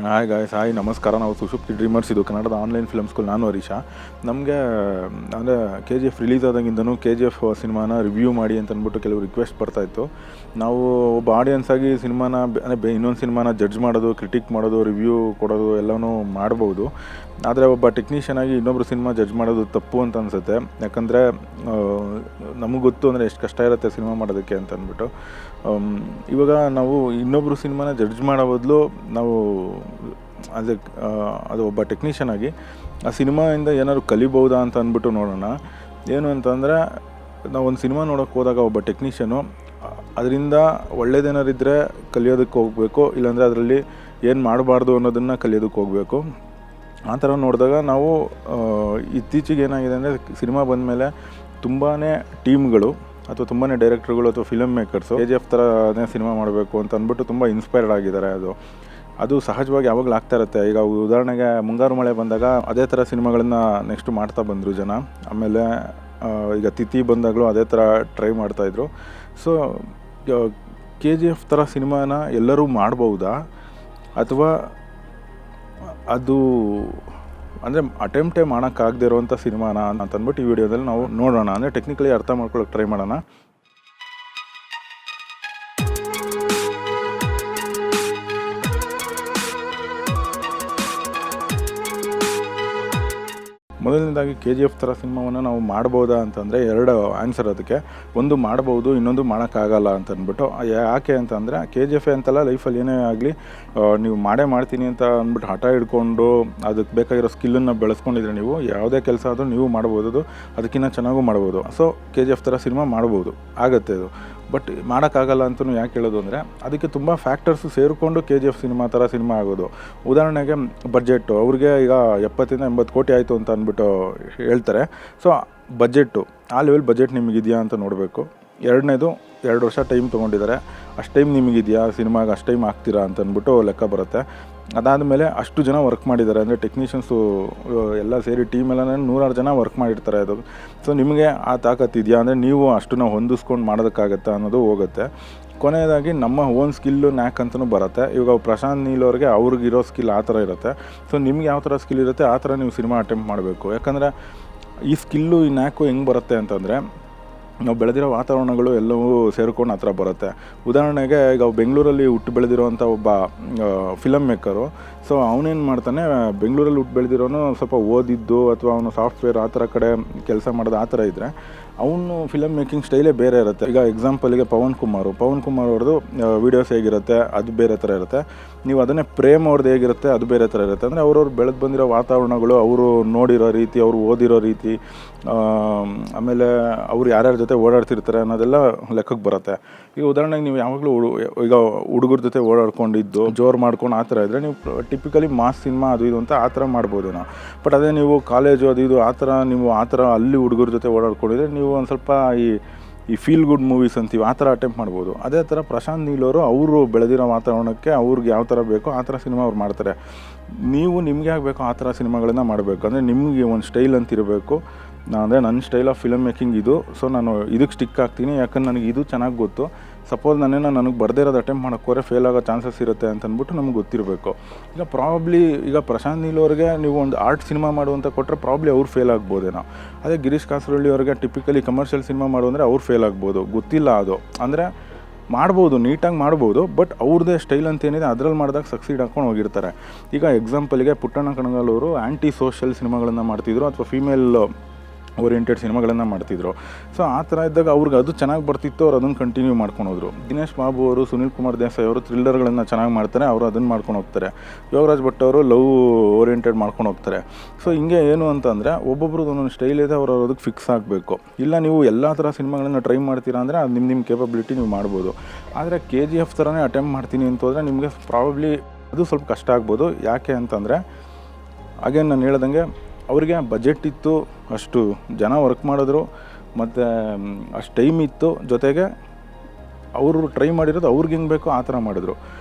Hi guys, hi ನಮಸ್ಕಾರ. ನಾವು ಸುಷುಪ್ತಿ dreamers, ಇದು ಕನ್ನಡದ ಆನ್ಲೈನ್ ಫಿಲ್ಮ್ ಸ್ಕೂಲ್. ನಾನು ಹರೀಶ. ನಮಗೆ ಅಂದರೆ KGF ರಿಲೀಸ್ ಆದಾಗಿಂದನೂ KGF ಸಿನಿಮಾನ ರಿವ್ಯೂ ಮಾಡಿ ಅಂತ ಅಂದ್ಬಿಟ್ಟು ಕೆಲವು ರಿಕ್ವೆಸ್ಟ್ ಬರ್ತಾಯಿತ್ತು. ನಾವು ಒಬ್ಬ ಆಡಿಯನ್ಸ್ ಆಗಿ ಸಿನಿಮಾನ ಅಂದರೆ ಇನ್ನೊಂದು ಸಿನಿಮಾನ ಜಡ್ಜ್ ಮಾಡೋದು, ಕ್ರಿಟಿಕ್ ಮಾಡೋದು, ರಿವ್ಯೂ ಕೊಡೋದು ಎಲ್ಲನೂ ಮಾಡ್ಬೋದು. ಆದರೆ ಒಬ್ಬ ಟೆಕ್ನಿಷಿಯನ್ ಆಗಿ ಇನ್ನೊಬ್ರು ಸಿನಿಮಾ ಜಡ್ಜ್ ಮಾಡೋದು ತಪ್ಪು ಅಂತ ಅನಿಸುತ್ತೆ. ಯಾಕಂದರೆ ನಮಗೆ ಗೊತ್ತು ಅಂದರೆ ಎಷ್ಟು ಕಷ್ಟ ಇರುತ್ತೆ ಸಿನಿಮಾ ಮಾಡೋದಕ್ಕೆ ಅಂತ ಅಂದ್ಬಿಟ್ಟು. ಇವಾಗ ನಾವು ಇನ್ನೊಬ್ರು ಸಿನಿಮಾನ ಜಡ್ಜ್ ಮಾಡೋ ಬದಲು ನಾವು ಅದು ಒಬ್ಬ ಟೆಕ್ನಿಷಿಯನ್ ಆಗಿ ಆ ಸಿನಿಮಾಯಿಂದ ಏನಾದ್ರು ಕಲಿಬೋದಾ ಅಂತ ಅಂದ್ಬಿಟ್ಟು ನೋಡೋಣ. ಏನು ಅಂತಂದರೆ, ನಾವು ಒಂದು ಸಿನಿಮಾ ನೋಡೋಕ್ಕೆ ಹೋದಾಗ ಒಬ್ಬ ಟೆಕ್ನಿಷಿಯನು ಅದರಿಂದ ಒಳ್ಳೇದೇನಾರಿದ್ದರೆ ಕಲಿಯೋದಕ್ಕೆ ಹೋಗಬೇಕು, ಇಲ್ಲಾಂದರೆ ಅದರಲ್ಲಿ ಏನು ಮಾಡಬಾರ್ದು ಅನ್ನೋದನ್ನು ಕಲಿಯೋದಕ್ಕೆ ಹೋಗಬೇಕು. ಆ ಥರ ನೋಡಿದಾಗ ನಾವು ಇತ್ತೀಚೆಗೆ ಏನಾಗಿದೆ ಅಂದರೆ, ಸಿನಿಮಾ ಬಂದಮೇಲೆ ತುಂಬಾ ಟೀಮ್ಗಳು ಅಥವಾ ತುಂಬಾ ಡೈರೆಕ್ಟ್ರುಗಳು ಅಥವಾ ಫಿಲಮ್ ಮೇಕರ್ಸು KGF ಥರನೇ ಸಿನಿಮಾ ಮಾಡಬೇಕು ಅಂತ ಅಂದ್ಬಿಟ್ಟು ತುಂಬ ಇನ್ಸ್ಪೈರ್ಡ್ ಆಗಿದ್ದಾರೆ. ಅದು ಸಹಜವಾಗಿ ಯಾವಾಗಲೂ ಆಗ್ತಾ ಇರುತ್ತೆ. ಈಗ ಉದಾಹರಣೆಗೆ ಮುಂಗಾರು ಮಳೆ ಬಂದಾಗ ಅದೇ ಥರ ಸಿನಿಮಾಗಳನ್ನು ನೆಕ್ಸ್ಟು ಮಾಡ್ತಾ ಬಂದರು ಜನ. ಆಮೇಲೆ ಈಗ ತಿಥಿ ಬಂದಾಗಲೂ ಅದೇ ಥರ ಟ್ರೈ ಮಾಡ್ತಾಯಿದ್ರು. ಸೊ KGF ಥರ ಸಿನಿಮಾನ ಎಲ್ಲರೂ ಮಾಡ್ಬೋದಾ, ಅಥವಾ ಅದು ಅಂದರೆ ಅಟೆಂಪ್ಟೇ ಮಾಡೋಕ್ಕಾಗದೇ ಇರೋವಂಥ ಸಿನಿಮಾನ ಅಂತಂದ್ಬಿಟ್ಟು ಈ ವಿಡಿಯೋದಲ್ಲಿ ನಾವು ನೋಡೋಣ. ಅಂದರೆ ಟೆಕ್ನಿಕಲಿ ಅರ್ಥ ಮಾಡ್ಕೊಳ್ಳೋಕೆ ಟ್ರೈ ಮಾಡೋಣ. ಮೊದಲನೇದಾಗಿ KGF ಥರ ಸಿನಿಮಾವನ್ನು ನಾವು ಮಾಡ್ಬೋದಾ ಅಂತಂದರೆ ಎರಡು ಆನ್ಸರ್ ಅದಕ್ಕೆ. ಒಂದು ಮಾಡ್ಬೋದು, ಇನ್ನೊಂದು ಮಾಡೋಕ್ಕಾಗಲ್ಲ ಅಂತ ಅಂದ್ಬಿಟ್ಟು. ಯಾಕೆ ಅಂತಂದರೆ, KGF ಅಂತಲ್ಲ, ಲೈಫಲ್ಲಿ ಏನೇ ಆಗಲಿ ನೀವು ಮಾಡ್ತೀನಿ ಅಂತ ಅಂದ್ಬಿಟ್ಟು ಹಠ ಹಿಡ್ಕೊಂಡು ಅದಕ್ಕೆ ಬೇಕಾಗಿರೋ ಸ್ಕಿಲ್ಲನ್ನು ಬೆಳೆಸ್ಕೊಂಡಿದ್ರೆ ನೀವು ಯಾವುದೇ ಕೆಲಸ ಆದರೂ ನೀವು ಮಾಡ್ಬೋದು, ಅದು ಅದಕ್ಕಿಂತ ಚೆನ್ನಾಗೂ ಮಾಡ್ಬೋದು. ಸೊ KGF ಥರ ಸಿನಿಮಾ ಮಾಡ್ಬೋದು, ಆಗುತ್ತೆ ಅದು. ಬಟ್ ಮಾಡೋಕ್ಕಾಗಲ್ಲ ಅಂತಲೂ ಯಾಕೆ ಹೇಳೋದು ಅಂದರೆ, ಅದಕ್ಕೆ ತುಂಬ ಫ್ಯಾಕ್ಟರ್ಸು ಸೇರಿಕೊಂಡು KGF ಥರ ಸಿನಿಮಾ ಆಗೋದು. ಉದಾಹರಣೆಗೆ ಬಡ್ಜೆಟ್ಟು, ಅವ್ರಿಗೆ ಈಗ 70-80 ಕೋಟಿ ಆಯಿತು ಅಂತ ಅಂದ್ಬಿಟ್ಟು ಹೇಳ್ತಾರೆ. ಸೊ ಬಜೆಟ್ಟು, ಆ ಲೆವೆಲ್ ಬಜೆಟ್ ನಿಮಗಿದೆಯಾ ಅಂತ ನೋಡಬೇಕು. ಎರಡನೇದು, 2 ವರ್ಷ ಟೈಮ್ ತೊಗೊಂಡಿದ್ದಾರೆ, ಅಷ್ಟು ಟೈಮ್ ನಿಮಗಿದೆಯಾ ಸಿನಿಮಾಗೆ, ಅಷ್ಟು ಟೈಮ್ ಆಗ್ತೀರಾ ಅಂತ ಅಂದ್ಬಿಟ್ಟು ಲೆಕ್ಕ ಬರುತ್ತೆ. ಅದಾದಮೇಲೆ ಅಷ್ಟು ಜನ ವರ್ಕ್ ಮಾಡಿದ್ದಾರೆ, ಅಂದರೆ ಟೆಕ್ನಿಷಿಯನ್ಸು ಎಲ್ಲ ಸೇರಿ ಟೀಮೆಲ್ಲ 100 ಜನ ವರ್ಕ್ ಮಾಡಿರ್ತಾರೆ ಅದು. ಸೊ ನಿಮಗೆ ಆ ತಾಕತ್ತಿದೆಯಾ, ಅಂದರೆ ನೀವು ಅಷ್ಟನ್ನು ಹೊಂದಿಸ್ಕೊಂಡು ಮಾಡೋದಕ್ಕಾಗತ್ತಾ ಅನ್ನೋದು ಹೋಗುತ್ತೆ. ಕೊನೆಯದಾಗಿ ನಮ್ಮ ಓನ್ ಸ್ಕಿಲ್ಲು ನ್ಯಾಕ್ ಅಂತಲೂ ಬರುತ್ತೆ. ಇವಾಗ ಪ್ರಶಾಂತ್ ನೀಲ್ ಅವ್ರಿಗೆ ಅವ್ರಿಗಿರೋ ಸ್ಕಿಲ್ ಆ ಥರ ಇರುತ್ತೆ. ಸೊ ನಿಮ್ಗೆ ಯಾವ ಥರ ಸ್ಕಿಲ್ ಇರುತ್ತೆ ಆ ಥರ ನೀವು ಸಿನಿಮಾ ಅಟೆಂಪ್ಟ್ ಮಾಡಬೇಕು. ಯಾಕಂದರೆ ಈ ಸ್ಕಿಲ್ಲು, ಈ ನ್ಯಾಕು ಹೆಂಗೆ ಬರುತ್ತೆ ಅಂತಂದರೆ, ನಾವು ಬೆಳೆದಿರೋ ವಾತಾವರಣಗಳು ಎಲ್ಲವೂ ಸೇರ್ಕೊಂಡು ಆ ಥರ ಬರುತ್ತೆ. ಉದಾಹರಣೆಗೆ ಈಗ ಬೆಂಗಳೂರಲ್ಲಿ ಹುಟ್ಟು ಬೆಳೆದಿರೋವಂಥ ಒಬ್ಬ ಫಿಲಮ್ ಮೇಕರು. ಸೊ ಅವನೇನು ಮಾಡ್ತಾನೆ, ಬೆಂಗಳೂರಲ್ಲಿ ಹುಟ್ಟು ಬೆಳೆದಿರೋನು ಸ್ವಲ್ಪ ಓದಿದ್ದು ಅಥವಾ ಅವನು ಸಾಫ್ಟ್ವೇರ್ ಆ ಥರ ಕಡೆ ಕೆಲಸ ಮಾಡೋದು ಆ ಥರ ಇದ್ದರೆ ಅವನು ಫಿಲಮ್ ಮೇಕಿಂಗ್ ಸ್ಟೈಲೇ ಬೇರೆ ಇರುತ್ತೆ. ಈಗ ಎಕ್ಸಾಂಪಲಿಗೆ ಪವನ್ ಕುಮಾರ್ ಅವ್ರದ್ದು ವೀಡಿಯೋಸ್ ಹೇಗಿರುತ್ತೆ ಅದು ಬೇರೆ ಥರ ಇರುತ್ತೆ. ನೀವು ಅದನ್ನೇ ಪ್ರೇಮ್ ಅವ್ರದ್ದು ಹೇಗಿರುತ್ತೆ ಅದು ಬೇರೆ ಥರ ಇರುತ್ತೆ. ಅಂದರೆ ಅವ್ರವ್ರು ಬೆಳೆದು ಬಂದಿರೋ ವಾತಾವರಣಗಳು, ಅವರು ನೋಡಿರೋ ರೀತಿ, ಅವರು ಓದಿರೋ ರೀತಿ, ಆಮೇಲೆ ಅವ್ರು ಯಾರ್ಯಾರ ಜೊತೆ ಓಡಾಡ್ತಿರ್ತಾರೆ ಅನ್ನೋದೆಲ್ಲ ಲೆಕ್ಕಕ್ಕೆ ಬರುತ್ತೆ. ಈಗ ಉದಾಹರಣೆಗೆ ನೀವು ಯಾವಾಗಲೂ ಈಗ ಹುಡುಗರ ಜೊತೆ ಓಡಾಡ್ಕೊಂಡಿದ್ದು ಜೋರು ಮಾಡ್ಕೊಂಡು ಆ ಥರ ಇದ್ದರೆ ನೀವು ಟಿಪಿಕಲಿ ಮಾಸ್ ಸಿನಿಮಾ ಅದು ಇದು ಅಂತ ಆ ಥರ ಮಾಡ್ಬೋದು ನಾವು. ಬಟ್ ಅದೇ ನೀವು ಕಾಲೇಜು ಅದು ಇದು ಆ ಥರ ಅಲ್ಲಿ ಹುಡುಗರ ಜೊತೆ ಓಡಾಡ್ಕೊಂಡಿದ್ರೆ ನೀವು ಒಂದು ಸ್ವಲ್ಪ ಈ ಫೀಲ್ ಗುಡ್ ಮೂವೀಸ್ ಅಂತೀವಿ ಆ ಥರ ಅಟೆಂಪ್ಟ್ ಮಾಡ್ಬೋದು. ಅದೇ ಥರ ಪ್ರಶಾಂತ್ ನೀಲ್ ಅವರು ಬೆಳೆದಿರೋ ವಾತಾವರಣಕ್ಕೆ ಅವ್ರಿಗೆ ಯಾವ ಥರ ಬೇಕೋ ಆ ಥರ ಸಿನಿಮಾ ಅವ್ರು ಮಾಡ್ತಾರೆ. ನೀವು ನಿಮಗೆ ಆಗಬೇಕೋ ಆ ಥರ ಸಿನಿಮಾಗಳನ್ನ ಮಾಡಬೇಕು. ಅಂದರೆ ನಿಮಗೆ ಒಂದು ಸ್ಟೈಲ್ ಅಂತಿರಬೇಕು. ಅಂದರೆ ನನ್ನ ಸ್ಟೈಲ್ ಆಫ್ ಫಿಲಮ್ ಮೇಕಿಂಗ್ ಇದು, ಸೊ ನಾನು ಇದಕ್ಕೆ ಸ್ಟಿಕ್ ಆಗ್ತೀನಿ, ಯಾಕಂದ್ರೆ ನನಗೆ ಇದು ಚೆನ್ನಾಗಿ ಗೊತ್ತು. ಸಪೋಸ್ ನನಗೆ ಬರದೇ ಇರೋದು ಅಟೆಂಪ್ಟ್ ಮಾಡೋಕ್ಕೋರೆ ಫೇಲ್ ಆಗೋ ಚಾನ್ಸಸ್ ಇರುತ್ತೆ ಅಂತಂದ್ಬಿಟ್ಟು ನಮ್ಗೆ ಗೊತ್ತಿರಬೇಕು. ಈಗ ಪ್ರಶಾಂತ್ ನೀಲ್ ಅವ್ರಿಗೆ ನೀವು ಒಂದು ಆರ್ಟ್ ಸಿನಿಮಾ ಮಾಡುವಂತ ಕೊಟ್ಟರೆ ಪ್ರಾಬ್ಲಿ ಅವ್ರು ಫೇಲ್ ಆಗ್ಬೋದೇನೋ. ಅದೇ ಗಿರೀಶ್ ಕಾಸರಳ್ಳಿ ಅವ್ರಿಗೆ ಟಿಪಿಕಲಿ ಕಮರ್ಷಿಯಲ್ ಸಿನಿಮಾ ಮಾಡು ಅಂದರೆ ಅವ್ರು ಫೇಲ್ ಆಗ್ಬೋದು, ಗೊತ್ತಿಲ್ಲ ಅದು. ಅಂದರೆ ಮಾಡ್ಬೋದು, ನೀಟಾಗಿ ಮಾಡ್ಬೋದು, ಬಟ್ ಅವ್ರದ್ದೇ ಸ್ಟೈಲ್ ಅಂತ ಏನಿದೆ ಅದರಲ್ಲಿ ಮಾಡಿದಾಗ ಸಕ್ಸೀಡ್ ಹಾಕ್ಕೊಂಡು ಹೋಗಿರ್ತಾರೆ. ಈಗ ಎಕ್ಸಾಂಪಲ್ಗೆ ಪುಟ್ಟಣ್ಣ ಕಣಗಾಲ್ ಅವರು ಆ್ಯಂಟಿ ಸೋಷಿಯಲ್ ಸಿನಿಮಾಗಳನ್ನು ಮಾಡ್ತಿದ್ರು, ಅಥವಾ ಫೀಮೇಲ್ ಓರಿಯೆಂಟೆಡ್ ಸಿನಿಮಾಗಳನ್ನು ಮಾಡ್ತಿದ್ರು. ಸೊ ಆ ಥರ ಇದ್ದಾಗ ಅವ್ರಿಗೆ ಅದು ಚೆನ್ನಾಗಿ ಬರ್ತಿತ್ತು, ಅವ್ರು ಅದನ್ನು ಕಂಟಿನ್ಯೂ ಮಾಡ್ಕೊಂಡು ಹೋದರು. ದಿನೇಶ್ ಬಾಬು ಅವರು, ಸುನಿಲ್ ಕುಮಾರ್ ದೇಸಾಯಿ ಅವರು ಥ್ರಿಲ್ಲರ್ಗಳನ್ನು ಚೆನ್ನಾಗಿ ಮಾಡ್ತಾರೆ, ಅವರು ಅದನ್ನು ಮಾಡ್ಕೊಂಡು ಹೋಗ್ತಾರೆ. ಯೋಗರಾಜ್ ಭಟ್ ಅವರು ಲವ್ ಓರಿಯೆಂಟೆಡ್ ಮಾಡ್ಕೊಂಡು ಹೋಗ್ತಾರೆ. ಸೊ ಹಿಂಗೆ ಏನು ಅಂತಂದರೆ ಒಬ್ಬೊಬ್ರದ್ದು ಒಂದೊಂದು ಸ್ಟೈಲ್ ಇದೆ, ಅವರು ಅದಕ್ಕೆ ಫಿಕ್ಸ್ ಆಗಬೇಕು. ಇಲ್ಲ ನೀವು ಎಲ್ಲ ಥರ ಸಿನಿಮಾಗಳನ್ನು ಟ್ರೈ ಮಾಡ್ತೀರಾ ಅಂದರೆ ಅದು ನಿಮ್ಮ ಕೇಪಬಿಲಿಟಿ ನೀವು ಮಾಡ್ಬೋದು. ಆದರೆ KGF ಥರನೇ ಅಟೆಂಪ್ಟ್ ಮಾಡ್ತೀನಿ ಅಂತ ಹೋದರೆ ನಿಮಗೆ ಪ್ರಾಬಬ್ಲಿ ಅದು ಸ್ವಲ್ಪ ಕಷ್ಟ ಆಗ್ಬೋದು. ಯಾಕೆ ಅಂತಂದರೆ, ಅಗೇನ್ ನಾನು ಹೇಳ್ದಂಗೆ ಅವ್ರಿಗೆ ಬಜೆಟ್ ಇತ್ತು, ಅಷ್ಟು ಜನ ವರ್ಕ್ ಮಾಡಿದ್ರು, ಮತ್ತು ಅಷ್ಟು ಟೈಮ್ ಇತ್ತು, ಜೊತೆಗೆ ಅವರು ಟ್ರೈ ಮಾಡಿರೋದು ಅವ್ರಿಗೆ ಹೆಂಗೆ ಬೇಕೋ ಆ ಥರ ಮಾಡಿದ್ರು.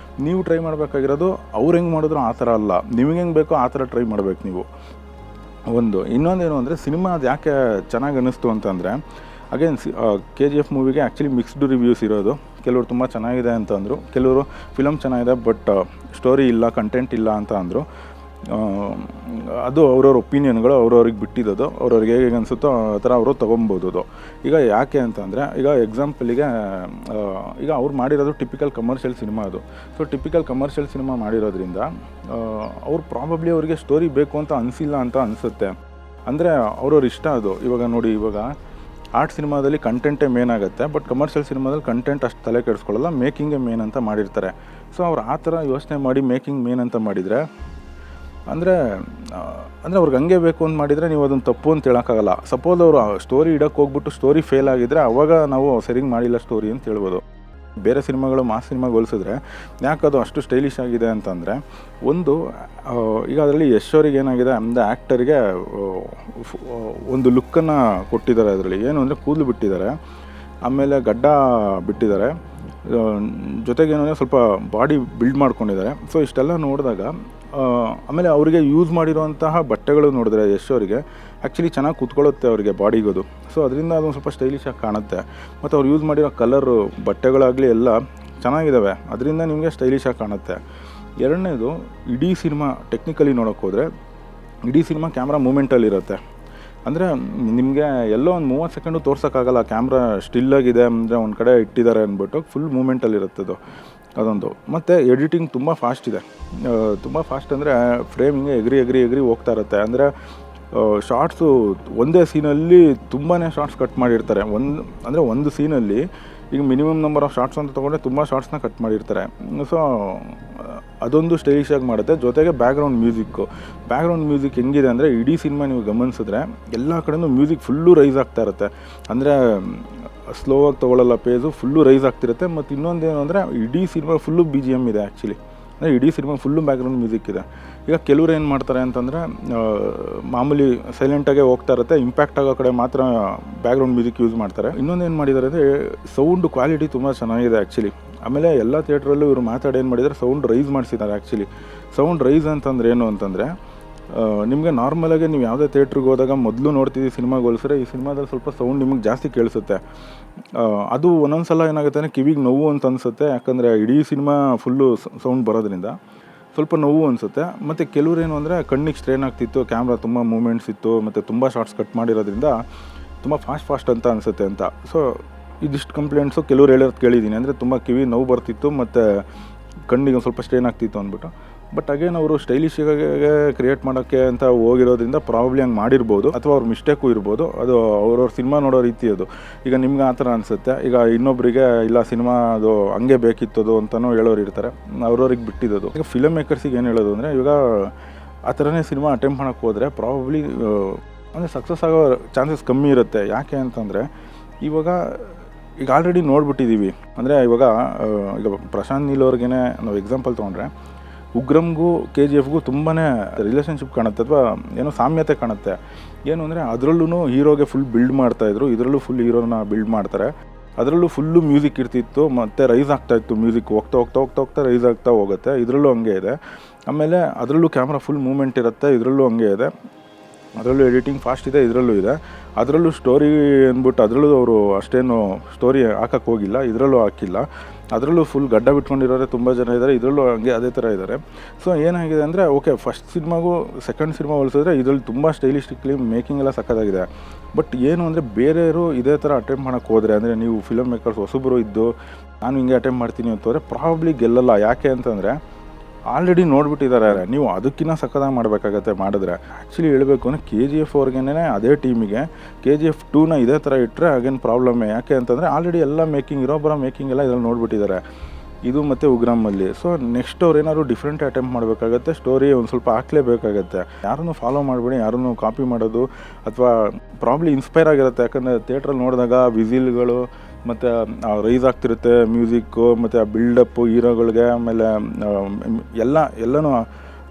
ನೀವು ಟ್ರೈ ಮಾಡಬೇಕಾಗಿರೋದು ಅವ್ರು ಹೆಂಗೆ ಮಾಡಿದ್ರು ಆ ಥರ ಅಲ್ಲ, ನಿಮಗೆ ಹೆಂಗೆ ಬೇಕೋ ಆ ಥರ ಟ್ರೈ ಮಾಡಬೇಕು ನೀವು. ಇನ್ನೊಂದೇನು ಅಂದರೆ, ಸಿನಿಮಾ ಅದು ಯಾಕೆ ಚೆನ್ನಾಗಿ ಅನ್ನಿಸ್ತು ಅಂತಂದರೆ, ಅಗೇನ್ KGF ಮೂವಿಗೆ ಆ್ಯಕ್ಚುಲಿ ಮಿಕ್ಸ್ಡ್ ರಿವ್ಯೂಸ್ ಇರೋದು. ಕೆಲವರು ತುಂಬ ಚೆನ್ನಾಗಿದೆ ಅಂತ ಅಂದರು, ಕೆಲವರು ಫಿಲಮ್ ಚೆನ್ನಾಗಿದೆ ಬಟ್ ಸ್ಟೋರಿ ಇಲ್ಲ, ಕಂಟೆಂಟ್ ಇಲ್ಲ ಅಂತ ಅಂದರು. ಅದು ಅವ್ರವ್ರ ಒಪಿನಿಯನ್ಗಳು ಅವ್ರವ್ರಿಗೆ ಬಿಟ್ಟಿದ್ದು, ಅವ್ರವ್ರಿಗೆ ಹೇಗೆ ಅನಿಸುತ್ತೋ ಆ ಥರ ಅವರು ತೊಗೊಬೋದು. ಅದು ಈಗ ಯಾಕೆ ಅಂತಂದರೆ, ಈಗ ಎಕ್ಸಾಂಪಲಿಗೆ ಈಗ ಅವ್ರು ಮಾಡಿರೋದು ಟಿಪಿಕಲ್ ಕಮರ್ಷಿಯಲ್ ಸಿನಿಮಾ ಅದು. ಸೊ ಟಿಪಿಕಲ್ ಕಮರ್ಷಿಯಲ್ ಸಿನಿಮಾ ಮಾಡಿರೋದ್ರಿಂದ ಅವ್ರು ಪ್ರಾಬಬ್ಲಿ ಅವರಿಗೆ ಸ್ಟೋರಿ ಬೇಕು ಅಂತ ಅನಿಸಿಲ್ಲ ಅಂತ ಅನಿಸುತ್ತೆ. ಅಂದರೆ ಅವ್ರವ್ರ ಇಷ್ಟ ಅದು. ಇವಾಗ ನೋಡಿ, ಇವಾಗ ಆರ್ಟ್ ಸಿನಿಮಾದಲ್ಲಿ ಕಂಟೆಂಟೇ ಮೇನ್ ಆಗುತ್ತೆ, ಬಟ್ ಕಮರ್ಷಿಯಲ್ ಸಿನಿಮಾದಲ್ಲಿ ಕಂಟೆಂಟ್ ಅಷ್ಟು ತಲೆ ಕೆಡಿಸ್ಕೊಳ್ಳಲ್ಲ, ಮೇಕಿಂಗೇ ಮೇನ್ ಅಂತ ಮಾಡಿರ್ತಾರೆ. ಸೊ ಅವ್ರು ಆ ಥರ ಯೋಚನೆ ಮಾಡಿ ಮೇಕಿಂಗ್ ಮೇನ್ ಅಂತ ಮಾಡಿದರೆ ಅಂದರೆ ಅವ್ರಿಗೆ ಹಂಗೆ ಬೇಕು ಅಂತ ಮಾಡಿದರೆ ನೀವು ಅದನ್ನು ತಪ್ಪು ಅಂತ ಹೇಳೋಕ್ಕಾಗಲ್ಲ. ಸಪೋಸ್ ಅವರು ಸ್ಟೋರಿ ಇಡೋಕ್ಕೆ ಹೋಗ್ಬಿಟ್ಟು ಸ್ಟೋರಿ ಫೇಲ್ ಆಗಿದ್ದರೆ ಅವಾಗ ನಾವು ಸರಿಗೆ ಮಾಡಿಲ್ಲ ಸ್ಟೋರಿ ಅಂತ ಹೇಳ್ಬೋದು. ಬೇರೆ ಸಿನಿಮಾಗಳು ಮಾಸ್ ಸಿನಿಮಾಗೆ ಹೋಲಿಸಿದ್ರೆ ಯಾಕದು ಅಷ್ಟು ಸ್ಟೈಲಿಶ್ ಆಗಿದೆ ಅಂತಂದರೆ, ಒಂದು ಈಗ ಅದರಲ್ಲಿ ಯಶ್ ಅವ್ರಿಗೆ ಏನಾಗಿದೆ ಅಂದರೆ ಆ್ಯಕ್ಟರ್ಗೆ ಒಂದು ಲುಕ್ಕನ್ನು ಕೊಟ್ಟಿದ್ದಾರೆ. ಅದರಲ್ಲಿ ಏನು ಅಂದರೆ ಕೂದಲು ಬಿಟ್ಟಿದ್ದಾರೆ, ಆಮೇಲೆ ಗಡ್ಡ ಬಿಟ್ಟಿದ್ದಾರೆ, ಜೊತೆಗೇನು ಅಂದರೆ ಸ್ವಲ್ಪ ಬಾಡಿ ಬಿಲ್ಡ್ ಮಾಡ್ಕೊಂಡಿದ್ದಾರೆ. ಸೊ ಇಷ್ಟೆಲ್ಲ ನೋಡಿದಾಗ ಆಮೇಲೆ ಅವರಿಗೆ ಯೂಸ್ ಮಾಡಿರುವಂತಹ ಬಟ್ಟೆಗಳು ನೋಡಿದ್ರೆ ಯಶ್ ಅವರಿಗೆ ಆ್ಯಕ್ಚುಲಿ ಚೆನ್ನಾಗಿ ಕೂತ್ಕೊಳ್ಳುತ್ತೆ ಅವರಿಗೆ ಬಾಡಿಗೋದು. ಸೊ ಅದರಿಂದ ಅದೊಂದು ಸ್ವಲ್ಪ ಸ್ಟೈಲಿಶಾಗಿ ಕಾಣುತ್ತೆ. ಮತ್ತು ಅವ್ರು ಯೂಸ್ ಮಾಡಿರೋ ಕಲರು ಬಟ್ಟೆಗಳಾಗಲಿ ಎಲ್ಲ ಚೆನ್ನಾಗಿದ್ದಾವೆ, ಅದರಿಂದ ನಿಮಗೆ ಸ್ಟೈಲಿಶಾಗಿ ಕಾಣುತ್ತೆ. ಎರಡನೇದು, ಇಡೀ ಸಿನಿಮಾ ಟೆಕ್ನಿಕಲಿ ನೋಡೋಕೆ ಹೋದರೆ ಇಡೀ ಸಿನಿಮಾ ಕ್ಯಾಮ್ರಾ ಮೂಮೆಂಟಲ್ಲಿರುತ್ತೆ. ಅಂದರೆ ನಿಮಗೆ ಎಲ್ಲೋ ಒಂದು 30 ಸೆಕೆಂಡು ತೋರ್ಸೋಕ್ಕಾಗಲ್ಲ, ಕ್ಯಾಮ್ರಾ ಸ್ಟಿಲ್ಲಾಗಿದೆ ಅಂದರೆ ಒಂದು ಕಡೆ ಇಟ್ಟಿದ್ದಾರೆ ಅಂದ್ಬಿಟ್ಟು ಫುಲ್ ಮೂಮೆಂಟಲ್ಲಿರುತ್ತೆ ಅದೊಂದು. ಮತ್ತು ಎಡಿಟಿಂಗ್ ತುಂಬ ಫಾಸ್ಟ್ ಇದೆ, ತುಂಬ ಫಾಸ್ಟ್ ಅಂದರೆ ಫ್ರೇಮಿಂಗ್ ಎಗ್ರಿ ಹೋಗ್ತಾ ಇರುತ್ತೆ. ಅಂದರೆ ಶಾರ್ಟ್ಸು ಒಂದೇ ಸೀನಲ್ಲಿ ತುಂಬಾ ಶಾರ್ಟ್ಸ್ ಕಟ್ ಮಾಡಿರ್ತಾರೆ. ಒಂದು ಸೀನಲ್ಲಿ ಈಗ ಮಿನಿಮಮ್ ನಂಬರ್ ಆಫ್ ಶಾರ್ಟ್ಸ್ ಅಂತ ತೊಗೊಂಡ್ರೆ ತುಂಬ ಶಾರ್ಟ್ಸ್ನ ಕಟ್ ಮಾಡಿರ್ತಾರೆ. ಸೊ ಅದೊಂದು ಸ್ಟೈಲಿಶಾಗಿ ಮಾಡುತ್ತೆ. ಜೊತೆಗೆ ಬ್ಯಾಕ್ಗ್ರೌಂಡ್ ಮ್ಯೂಸಿಕ್ ಹೆಂಗಿದೆ ಅಂದರೆ, ಇಡೀ ಸಿನಿಮಾ ನೀವು ಗಮನಿಸಿದ್ರೆ ಎಲ್ಲ ಕಡೆಯೂ ಮ್ಯೂಸಿಕ್ ಫುಲ್ಲು ರೈಸ್ ಆಗ್ತಾ ಇರುತ್ತೆ. ಅಂದರೆ ಸ್ಲೋ ಆಗಿ ತೊಗೊಳ್ಳಲ್ಲ, ಪೇಜು ಫುಲ್ಲು ರೈಸ್ ಆಗ್ತಿರುತ್ತೆ. ಮತ್ತು ಇನ್ನೊಂದೇನು ಅಂದರೆ ಇಡೀ ಸಿನಿಮಾ ಫುಲ್ಲು BGM ಇದೆ ಆ್ಯಕ್ಚುಲಿ. ಅಂದರೆ ಇಡೀ ಸಿನಿಮಾ ಫುಲ್ಲು ಬ್ಯಾಕ್ಗ್ರೌಂಡ್ ಮ್ಯೂಸಿಕ್ ಇದೆ. ಈಗ ಕೆಲವರು ಏನು ಮಾಡ್ತಾರೆ ಅಂತಂದರೆ, ಮಾಮೂಲಿ ಸೈಲೆಂಟಾಗೆ ಹೋಗ್ತಾ ಇರುತ್ತೆ, ಇಂಪ್ಯಾಕ್ಟ್ ಆಗೋ ಕಡೆ ಮಾತ್ರ ಬ್ಯಾಕ್ಗ್ರೌಂಡ್ ಮ್ಯೂಸಿಕ್ ಯೂಸ್ ಮಾಡ್ತಾರೆ. ಇನ್ನೊಂದೇನು ಮಾಡಿದ್ದಾರೆ ಅಂದರೆ, ಸೌಂಡ್ ಕ್ವಾಲಿಟಿ ತುಂಬ ಚೆನ್ನಾಗಿದೆ ಆ್ಯಕ್ಚುಲಿ. ಆಮೇಲೆ ಎಲ್ಲ ಥಿಯೇಟ್ರಲ್ಲೂ ಇವರು ಮಾತಾಡಿ ಏನು ಮಾಡಿದ್ದಾರೆ, ಸೌಂಡ್ ರೈಸ್ ಮಾಡಿಸಿದ್ದಾರೆ ಆ್ಯಕ್ಚುಲಿ. ಸೌಂಡ್ ರೈಸ್ ಅಂತಂದರೆ ಏನು ಅಂತಂದರೆ, ನಿಮಗೆ ನಾರ್ಮಲಾಗಿ ನೀವು ಯಾವುದೇ ಥಿಯೇಟ್ರಿಗೆ ಹೋದಾಗ ಮೊದಲು ನೋಡ್ತಿದ್ದೀವಿ ಸಿನಿಮಾಗೆ ಹೋಲಿಸಿದ್ರೆ ಈ ಸಿನಿಮಾದಲ್ಲಿ ಸ್ವಲ್ಪ ಸೌಂಡ್ ನಿಮಗೆ ಜಾಸ್ತಿ ಕೇಳಿಸುತ್ತೆ. ಅದು ಒಂದೊಂದು ಸಲ ಏನಾಗುತ್ತೆ ಅಂದರೆ ಕಿವಿಗೆ ನೋವು ಅಂತ ಅನಿಸುತ್ತೆ, ಯಾಕಂದರೆ ಇಡೀ ಸಿನಿಮಾ ಫುಲ್ಲು ಸೌಂಡ್ ಬರೋದ್ರಿಂದ ಸ್ವಲ್ಪ ನೋವು ಅನಿಸುತ್ತೆ. ಮತ್ತು ಕೆಲವ್ರೇನು ಅಂದರೆ ಕಣ್ಣಿಗೆ ಸ್ಟ್ರೇನ್ ಆಗ್ತಿತ್ತು, ಕ್ಯಾಮ್ರಾ ತುಂಬ ಮೂಮೆಂಟ್ಸ್ ಇತ್ತು, ಮತ್ತು ತುಂಬ ಶಾರ್ಟ್ಸ್ ಕಟ್ ಮಾಡಿರೋದ್ರಿಂದ ತುಂಬ ಫಾಸ್ಟ್ ಅಂತ ಅನಿಸುತ್ತೆ ಅಂತ. ಸೊ ಇದಿಷ್ಟು ಕಂಪ್ಲೇಂಟ್ಸು ಕೆಲವ್ರು ಹೇಳೋದು ಕೇಳಿದ್ದೀನಿ. ಅಂದರೆ ತುಂಬ ಕಿವಿ ನೋವು ಬರ್ತಿತ್ತು ಮತ್ತು ಕಣ್ಣಿಗೆ ಒಂದು ಸ್ವಲ್ಪ ಸ್ಟ್ರೇನ್ ಆಗ್ತಿತ್ತು ಅಂದ್ಬಿಟ್ಟು. ಬಟ್ ಅಗೇನ್ ಅವರು ಸ್ಟೈಲಿಶಾಗೆ ಕ್ರಿಯೇಟ್ ಮಾಡೋಕ್ಕೆ ಅಂತ ಹೋಗಿರೋದ್ರಿಂದ ಪ್ರಾಬ್ಲಿ ಹಂಗೆ ಮಾಡಿರ್ಬೋದು, ಅಥವಾ ಅವ್ರ ಮಿಸ್ಟೇಕು ಇರ್ಬೋದು. ಅದು ಅವ್ರವ್ರ ಸಿನಿಮಾ ನೋಡೋ ರೀತಿ ಅದು. ಈಗ ನಿಮ್ಗೆ ಆ ಥರ ಅನಿಸುತ್ತೆ, ಈಗ ಇನ್ನೊಬ್ಬರಿಗೆ ಇಲ್ಲ ಸಿನಿಮಾ ಅದು ಹಂಗೆ ಬೇಕಿತ್ತದು ಅಂತಲೂ ಹೇಳೋರು ಇರ್ತಾರೆ, ಅವ್ರವ್ರಿಗೆ ಬಿಟ್ಟಿದ್ದು. ಈಗ ಫಿಲಮ್ ಮೇಕರ್ಸಿಗೆ ಏನು ಹೇಳೋದು ಅಂದರೆ, ಇವಾಗ ಆ ಥರನೇ ಸಿನಿಮಾ ಅಟೆಂಪ್ಟ್ ಮಾಡೋಕ್ಕೆ ಹೋದರೆ ಪ್ರಾಬಬ್ಲಿ ಅಂದರೆ ಸಕ್ಸಸ್ ಆಗೋ ಚಾನ್ಸಸ್ ಕಮ್ಮಿ ಇರುತ್ತೆ. ಯಾಕೆ ಅಂತಂದರೆ, ಈಗ ಆಲ್ರೆಡಿ ನೋಡ್ಬಿಟ್ಟಿದ್ದೀವಿ. ಅಂದರೆ ಇವಾಗ ಪ್ರಶಾಂತ್ ನೀಲ್ ಅವ್ರಿಗೇ ನಾವು ಎಕ್ಸಾಂಪಲ್ ತೊಗೊಂಡ್ರೆ, ಉಗ್ರಂಗೂ KGFಗೂ ತುಂಬಾ ರಿಲೇಷನ್ಶಿಪ್ ಕಾಣುತ್ತೆ, ಅಥವಾ ಏನೋ ಸಾಮ್ಯತೆ ಕಾಣುತ್ತೆ. ಏನು ಅಂದರೆ ಅದರಲ್ಲೂ ಹೀರೋಗೆ ಫುಲ್ ಬಿಲ್ಡ್ ಮಾಡ್ತಾಯಿದ್ರು, ಇದರಲ್ಲೂ ಫುಲ್ ಹೀರೋನ ಬಿಲ್ಡ್ ಮಾಡ್ತಾರೆ. ಅದರಲ್ಲೂ ಫುಲ್ಲು ಮ್ಯೂಸಿಕ್ ಇರ್ತಿತ್ತು, ಮತ್ತು ರೈಸ್ ಆಗ್ತಾಯಿತ್ತು ಮ್ಯೂಸಿಕ್, ಹೋಗ್ತಾ ರೈಸ್ ಆಗ್ತಾ ಹೋಗುತ್ತೆ. ಇದರಲ್ಲೂ ಹಂಗೆ ಇದೆ. ಆಮೇಲೆ ಅದರಲ್ಲೂ ಕ್ಯಾಮ್ರಾ ಫುಲ್ ಮೂಮೆಂಟ್ ಇರುತ್ತೆ, ಇದರಲ್ಲೂ ಹಂಗೆ ಇದೆ. ಅದರಲ್ಲೂ ಎಡಿಟಿಂಗ್ ಫಾಸ್ಟ್ ಇದೆ, ಇದರಲ್ಲೂ ಇದೆ. ಅದರಲ್ಲೂ ಸ್ಟೋರಿ ಅಂದ್ಬಿಟ್ಟು ಅದರಲ್ಲೂ ಅವರು ಅಷ್ಟೇನು ಸ್ಟೋರಿ ಹಾಕಕ್ಕೆ ಹೋಗಿಲ್ಲ, ಇದರಲ್ಲೂ ಹಾಕಿಲ್ಲ. ಅದರಲ್ಲೂ ಫುಲ್ ಗಡ್ಡ ಬಿಟ್ಕೊಂಡಿರೋರೆ ತುಂಬ ಜನ ಇದ್ದಾರೆ, ಇದರಲ್ಲೂ ಹಂಗೆ ಅದೇ ಥರ ಇದ್ದಾರೆ. ಸೊ ಏನಾಗಿದೆ ಅಂದರೆ, ಓಕೆ ಫಸ್ಟ್ ಸಿನಿಮಾಗೂ ಸೆಕೆಂಡ್ ಸಿನಿಮಾ ಹೋಲಿಸಿದ್ರೆ ಇದರಲ್ಲಿ ತುಂಬ ಸ್ಟೈಲಿಸ್ಟಿಕ್ಲಿ ಮೇಕಿಂಗ್ ಎಲ್ಲ ಸಕ್ಕತ್ತಾಗಿದೆ. ಬಟ್ ಏನು ಅಂದರೆ, ಬೇರೆಯವರು ಇದೇ ಥರ ಅಟೆಂಪ್ಟ್ ಮಾಡೋಕ್ಕೆ ಹೋದರೆ, ಅಂದರೆ ನೀವು ಫಿಲಮ್ ಮೇಕರ್ಸ್ ಹೊಸಬರು ಇದ್ದು ನಾನು ಹಿಂಗೆ ಅಟೆಂಪ್ಟ್ ಮಾಡ್ತೀನಿ ಅಂತಂದರೆ ಪ್ರಾಬಬ್ಲಿ ಗೆಲ್ಲಲ್ಲ. ಯಾಕೆ ಅಂತಂದರೆ ಆಲ್ರೆಡಿ ನೋಡಿಬಿಟ್ಟಿದ್ದಾರೆ, ನೀವು ಅದಕ್ಕಿಂತ ಸಕ್ಕತ್ತಾಗಿ ಮಾಡಬೇಕಾಗತ್ತೆ ಮಾಡಿದ್ರೆ. ಆ್ಯಕ್ಚುಲಿ ಹೇಳಬೇಕು ಅಂದರೆ KGF ಅವ್ರಿಗೇನೆ ಅದೇ ಟೀಮಿಗೆ KGF 2ನ ಇದೇ ಥರ ಇಟ್ಟರೆ ಅಗೇನ್ ಪ್ರಾಬ್ಲಮ್ಮೇ. ಯಾಕೆ ಅಂತಂದರೆ ಆಲ್ರೆಡಿ ಎಲ್ಲ ಮೇಕಿಂಗ್ ಎಲ್ಲ ಇದ್ರಲ್ಲಿ ನೋಡಿಬಿಟ್ಟಿದ್ದಾರೆ, ಇದು ಮತ್ತು ಉಗ್ರಮಲ್ಲಿ. ಸೊ ನೆಕ್ಸ್ಟ್ ಅವ್ರು ಏನಾದ್ರು ಡಿಫ್ರೆಂಟ್ ಅಟೆಂಪ್ಟ್ ಮಾಡಬೇಕಾಗತ್ತೆ, ಸ್ಟೋರಿ ಒಂದು ಸ್ವಲ್ಪ ಹಾಕ್ಲೇಬೇಕಾಗತ್ತೆ. ಯಾರನ್ನು ಫಾಲೋ ಮಾಡಬೇಡಿ, ಯಾರನ್ನು ಕಾಪಿ ಮಾಡೋದು ಅಥವಾ ಪ್ರಾಬ್ಲಿ ಇನ್ಸ್ಪೈರ್ ಆಗಿರುತ್ತೆ. ಯಾಕಂದರೆ ಥಿಯೇಟ್ರಲ್ಲಿ ನೋಡಿದಾಗ ವಿಸಿಲ್ಗಳು ಮತ್ತು ರೈಸ್ ಆಗ್ತಿರುತ್ತೆ ಮ್ಯೂಸಿಕ್ಕು, ಮತ್ತು ಆ ಬಿಲ್ಡಪ್ಪು ಹೀರೋಗಳಿಗೆ, ಆಮೇಲೆ ಎಲ್ಲನೂ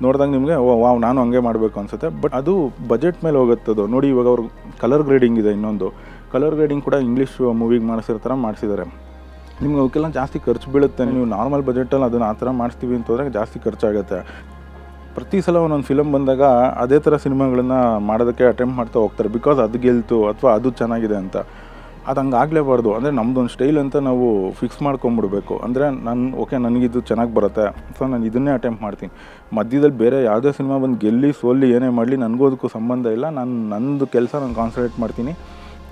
ನೋಡಿದಾಗ ನಿಮಗೆ ವಾವ್ ನಾನು ಹಂಗೆ ಮಾಡಬೇಕು ಅನಿಸುತ್ತೆ. ಬಟ್ ಅದು ಬಜೆಟ್ ಮೇಲೆ ಹೋಗುತ್ತದು. ನೋಡಿ ಇವಾಗ ಅವ್ರು ಕಲರ್ ಗ್ರೇಡಿಂಗ್ ಇದೆ, ಇನ್ನೊಂದು ಕಲರ್ ಗ್ರೇಡಿಂಗ್ ಕೂಡ ಇಂಗ್ಲೀಷ್ ಮೂವಿಗೆ ಮಾಡಿಸಿರೋ ಥರ ಮಾಡಿಸಿದ್ದಾರೆ. ನಿಮ್ಗೆ ಅವಕ್ಕೆಲ್ಲ ಜಾಸ್ತಿ ಖರ್ಚು ಬೀಳುತ್ತೆ. ನೀವು ನಾರ್ಮಲ್ ಬಜೆಟಲ್ಲಿ ಅದನ್ನು ಆ ಥರ ಮಾಡಿಸ್ತೀವಿ ಅಂತಂದರೆ ಜಾಸ್ತಿ ಖರ್ಚಾಗುತ್ತೆ. ಪ್ರತಿ ಸಲ ಒಂದೊಂದು ಫಿಲಮ್ ಬಂದಾಗ ಅದೇ ಥರ ಸಿನಿಮಾಗಳನ್ನು ಮಾಡೋದಕ್ಕೆ ಅಟೆಂಪ್ಟ್ ಮಾಡ್ತಾ ಹೋಗ್ತಾರೆ, ಬಿಕಾಸ್ ಅದು ಗೆಲ್ತು ಅಥವಾ ಅದು ಚೆನ್ನಾಗಿದೆ ಅಂತ. ಅದು ಹಂಗೆ ಆಗಲೇಬಾರ್ದು. ಅಂದರೆ ನಮ್ಮದೊಂದು ಸ್ಟೈಲ್ ಅಂತ ನಾವು ಫಿಕ್ಸ್ ಮಾಡ್ಕೊಂಬಿಡ್ಬೇಕು. ಅಂದರೆ ಓಕೆ ನನಗಿದು ಚೆನ್ನಾಗಿ ಬರುತ್ತೆ, ಸೊ ನಾನು ಇದನ್ನೇ ಅಟೆಂಪ್ಟ್ ಮಾಡ್ತೀನಿ. ಮಧ್ಯದಲ್ಲಿ ಬೇರೆ ಯಾವುದೇ ಸಿನಿಮಾ ಬಂದು ಗೆಲ್ಲಿ ಸೋಲ್ಲಿ ಏನೇ ಮಾಡಲಿ ನನಗೂ ಅದಕ್ಕೂ ಸಂಬಂಧ ಇಲ್ಲ. ನನ್ನದು ಕೆಲಸ ನಾನು ಕಾನ್ಸಂಟ್ರೇಟ್ ಮಾಡ್ತೀನಿ,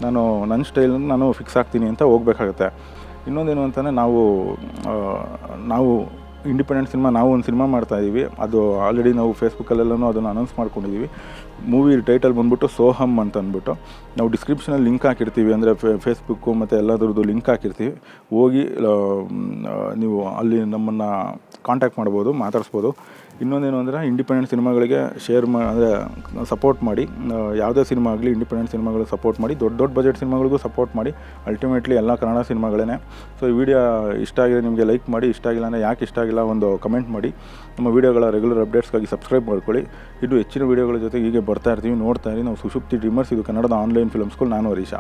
ನಾನು ನನ್ನ ಸ್ಟೈಲನ್ನು ನಾನು ಫಿಕ್ಸ್ ಆಗ್ತೀನಿ ಅಂತ ಹೋಗ್ಬೇಕಾಗತ್ತೆ. ಇನ್ನೊಂದೇನು ಅಂತಂದರೆ ನಾವು ಇಂಡಿಪೆಂಡೆಂಟ್ ಸಿನಿಮಾ ನಾವು ಒಂದು ಸಿನಿಮಾ ಮಾಡ್ತಾಯಿದ್ದೀವಿ. ಅದು ಆಲ್ರೆಡಿ ನಾವು ಫೇಸ್ಬುಕ್ಕಲ್ಲೆಲ್ಲನೂ ಅದನ್ನು ಅನೌನ್ಸ್ ಮಾಡ್ಕೊಂಡಿದ್ದೀವಿ. ಮೂವಿ ಟೈಟಲ್ ಬಂದ್ಬಿಟ್ಟು ಸೋಹಮ್ ಅಂತ ಅಂದ್ಬಿಟ್ಟು ನಾವು ಡಿಸ್ಕ್ರಿಪ್ಷನಲ್ಲಿ ಲಿಂಕ್ ಹಾಕಿರ್ತೀವಿ. ಅಂದರೆ ಫೇಸ್ಬುಕ್ಕು ಮತ್ತು ಎಲ್ಲದರದ್ದು ಲಿಂಕ್ ಹಾಕಿರ್ತೀವಿ. ಹೋಗಿ ನೀವು ಅಲ್ಲಿ ನಮ್ಮನ್ನು ಕಾಂಟ್ಯಾಕ್ಟ್ ಮಾಡ್ಬೋದು, ಮಾತಾಡಿಸ್ಬೋದು. ಇನ್ನೊಂದೇನು ಅಂದರೆ ಇಂಡಿಪೆಂಡೆಂಟ್ ಸಿನಿಮಾಗಳಿಗೆ ಅಂದರೆ ಸಪೋರ್ಟ್ ಮಾಡಿ. ಯಾವುದೇ ಸಿನಿಮಾ ಆಗಲಿ ಇಂಡಿಪೆಂಡೆಂಟ್ ಸಿನಿಮಾಗಳಿಗೆ ಸಪೋರ್ಟ್ ಮಾಡಿ, ದೊಡ್ಡ ಬಜೆಟ್ ಸಿನಿಮಾಗಳಿಗೂ ಸಪೋರ್ಟ್ ಮಾಡಿ. ಅಲ್ಟಿಮೇಟ್ಲಿ ಎಲ್ಲ ಕನ್ನಡ ಸಿನಿಮಾಗಳೇ. ಸೊ ಈ ವಿಡಿಯೋ ಇಷ್ಟ ಆಗಿದೆ ನಿಮಗೆ ಲೈಕ್ ಮಾಡಿ, ಇಷ್ಟ ಆಗಿಲ್ಲ ಅಂದರೆ ಯಾಕೆ ಇಷ್ಟ ಆಗಿಲ್ಲ ಒಂದು ಕಮೆಂಟ್ ಮಾಡಿ. ನಮ್ಮ ವೀಡಿಯೋಗಳ ರೆಗ್ಯುಲರ್ ಅಪ್ಡೇಟ್ಸ್ಗಾಗಿ ಸಬ್ಸ್ಕ್ರೈಬ್ ಮಾಡ್ಕೊಳ್ಳಿ. ಇದು ಹೆಚ್ಚಿನ ವೀಡಿಯೋಗಳ ಜೊತೆಗೆ ಹೀಗೆ ಬರ್ತಾ ಇರ್ತೀವಿ, ನೋಡ್ತಾ ಇರಿ. ನಾವು ಸುಷುಪ್ತಿ ಡ್ರೀಮರ್ಸ್, ಇದು ಕನ್ನಡದ ಆನ್ಲೈನ್ ಫಿಲ್ಮ್ ಸ್ಕೂಲ್. ನಾನು ಹರೀಶ.